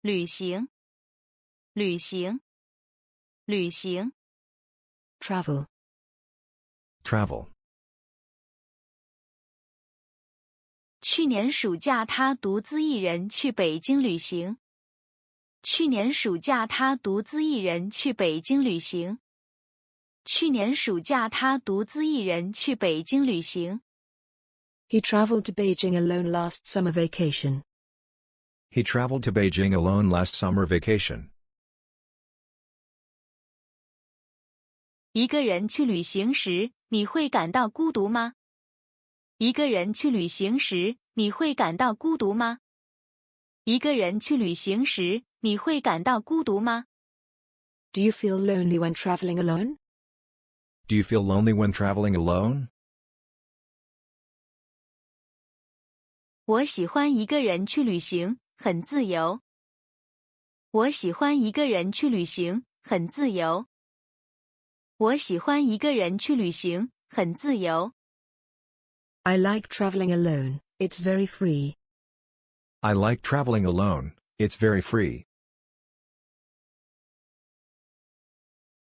旅行，旅行，旅行。travel, travel. 去年暑假他独自一人去北京旅行。去年暑假他独自一人去北京旅行。去年暑假他独自一人去北京旅行。he traveled to Beijing alone last summer vacation. He traveled to Beijing alone last summer vacation. 一个人去旅行时，你会感到孤独吗？一个人去旅行时，你会感到孤独吗？一个人去旅行时，你会感到孤独吗？ Do you feel lonely when traveling alone? Do you feel lonely when traveling alone? 我喜欢一个人去旅行，很自由。我喜欢一个人去旅行，很自由。我喜欢一个人去旅行，很自由。I like traveling alone, it's very free. I like traveling alone, it's very free.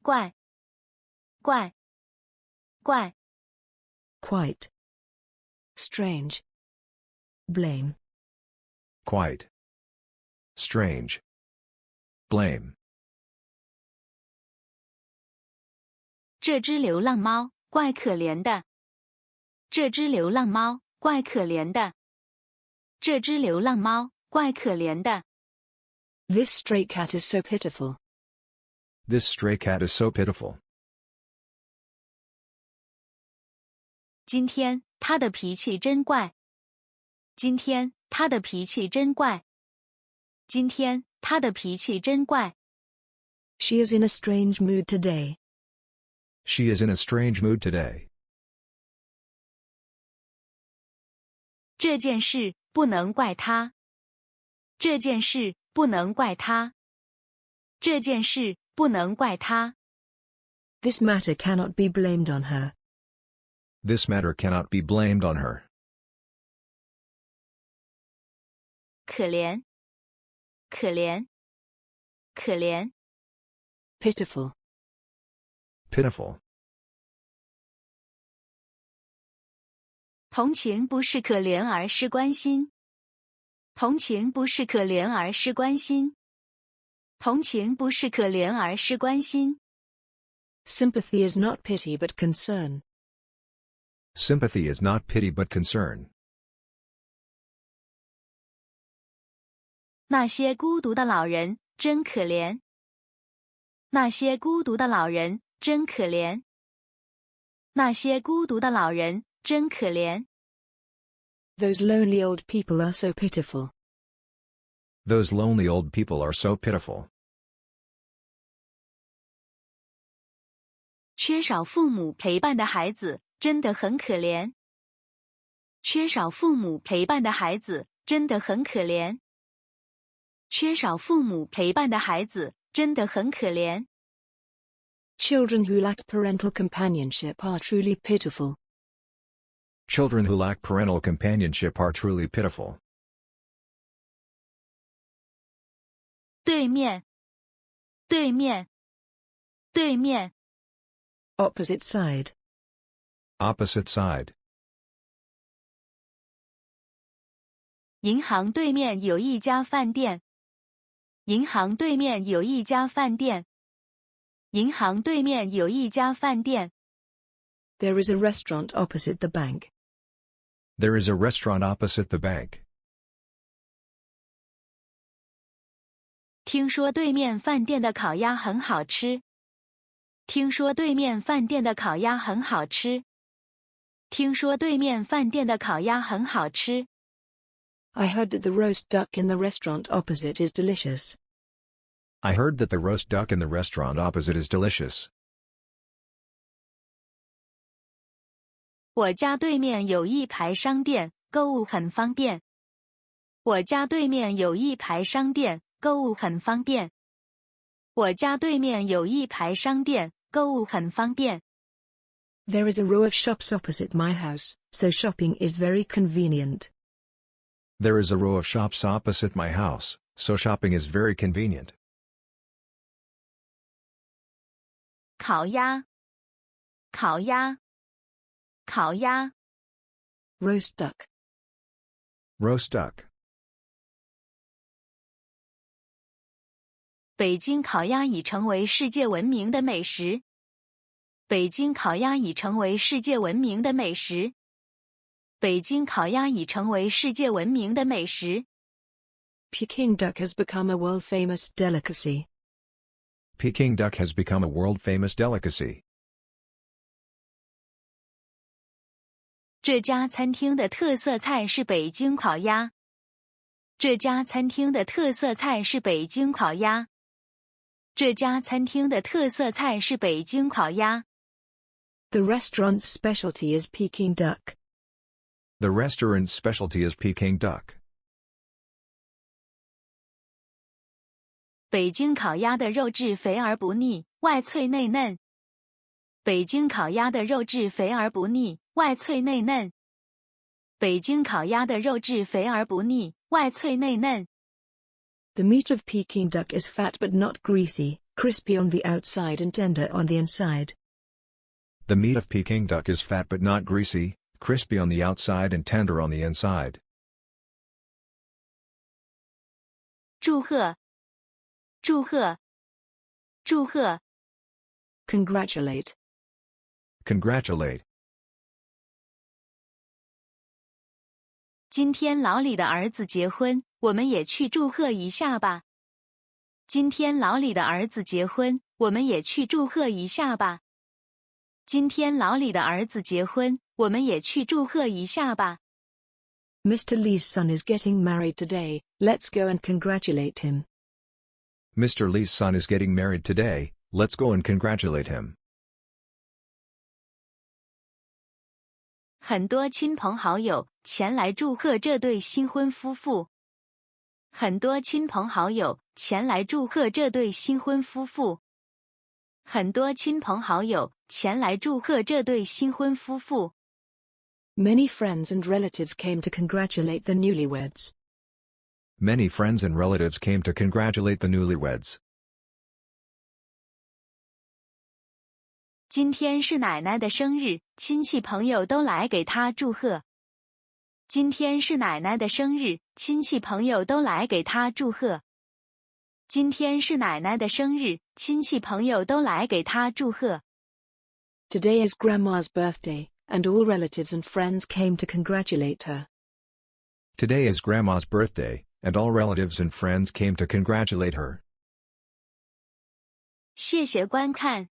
怪，怪，怪。 Quite. Strange. Blame. Quite. Strange. Blame. 这只流浪猫，怪可怜的。这只流浪猫，怪可怜的。这只流浪猫，怪可怜的。 This stray cat is so pitiful. This stray cat is so pitiful. 今天，它的脾气真怪。今天，它的脾气真怪。今天，它的脾气真怪。 She is in a strange mood today. She is in a strange mood today. 这件事不能怪他。这件事不能怪他。这件事不能怪他。 This matter cannot be blamed on her. This matter cannot be blamed on her. 可怜，可怜，可怜。 Pitiful. Pitiful. 同情不是可怜而是关心。同情不是可怜而是关心。同情不是可怜而是关心。 Sympathy is not pity but concern. Sympathy is not pity but concern. 那些孤独的老人真可怜。那些孤独的老人真可怜。那些孤独的老人真可怜。 Those lonely old people are so pitiful. Those lonely old people are so pitiful. 缺少父母陪伴的孩子真的很可怜。缺少父母陪伴的孩子真的很可怜。缺少父母陪伴的孩子真的很可怜。 Children who lack parental companionship are truly pitiful. Children who lack parental companionship are truly pitiful. 对面，对面，对面。 Opposite side. Opposite side. 银行对面有一家饭店。银行对面有一家饭店。银行对面有一家饭店。 There is a restaurant opposite the bank. There is a restaurant opposite the bank. 听说对面饭店的烤鸭很好吃。听说对面饭店的烤鸭很好吃。听说对面饭店的烤鸭很好吃。 I heard that the roast duck in the restaurant opposite is delicious. I heard that the roast duck in the restaurant opposite is delicious. 我家对面有一排商店，购物很方便。我家对面有一排商店，购物很方便。我家对面有一排商店，购物很方便。 There is a row of shops opposite my house, so shopping is very convenient. There is a row of shops opposite my house, so shopping is very convenient. 烤鸭，烤鸭，烤鸭。Roast duck. Roast duck. 北京烤鸭已成为世界闻名的美食。北京烤鸭已成为世界闻名的美食。北京烤鸭已成为世界闻名的美食。Peking duck has become a world-famous delicacy. Peking duck has become a world-famous delicacy. 这家餐厅的特色菜是北京烤鸭。这家餐厅的特色菜是北京烤鸭。这家餐厅的特色菜是北京烤鸭。The restaurant's specialty is Peking duck. The restaurant's specialty is Peking duck. 北京烤鸭的肉质肥而不腻，外脆内嫩。北京烤鸭的肉质肥而不腻，外脆内嫩。北京烤鸭的肉质肥而不腻，外脆内嫩。The meat of Peking duck is fat but not greasy, crispy on the outside and tender on the inside. The meat of Peking duck is fat but not greasy, crispy on the outside and tender on the inside. 祝贺，祝贺，祝贺。Congratulate. Congratulate. 今天老李的儿子结婚，我们也去祝贺一下吧。今天老李的儿子结婚，我们也去祝贺一下吧。今天老李的儿子结婚，我们也去祝贺一下吧。Mr. Lee's son is getting married today, let's go and congratulate him. Mr. Lee's son is getting married today, let's go and congratulate him. 很多亲朋好友前来祝贺这对新婚夫妇。很多亲朋好友前来祝贺这对新婚夫妇。很多亲朋好友前来祝贺这对新婚夫妇。Many friends and relatives came to congratulate the newlyweds. Many friends and relatives came to congratulate the newlyweds. 今天是奶奶的生日，亲戚朋友都来给她祝贺。今天是奶奶的生日，亲戚朋友都来给她祝贺。今天是奶奶的生日，亲戚朋友都来给她祝贺。Today is Grandma's birthday, and all relatives and friends came to congratulate her. Today is Grandma's birthday, and all relatives and friends came to congratulate her. 谢谢观看。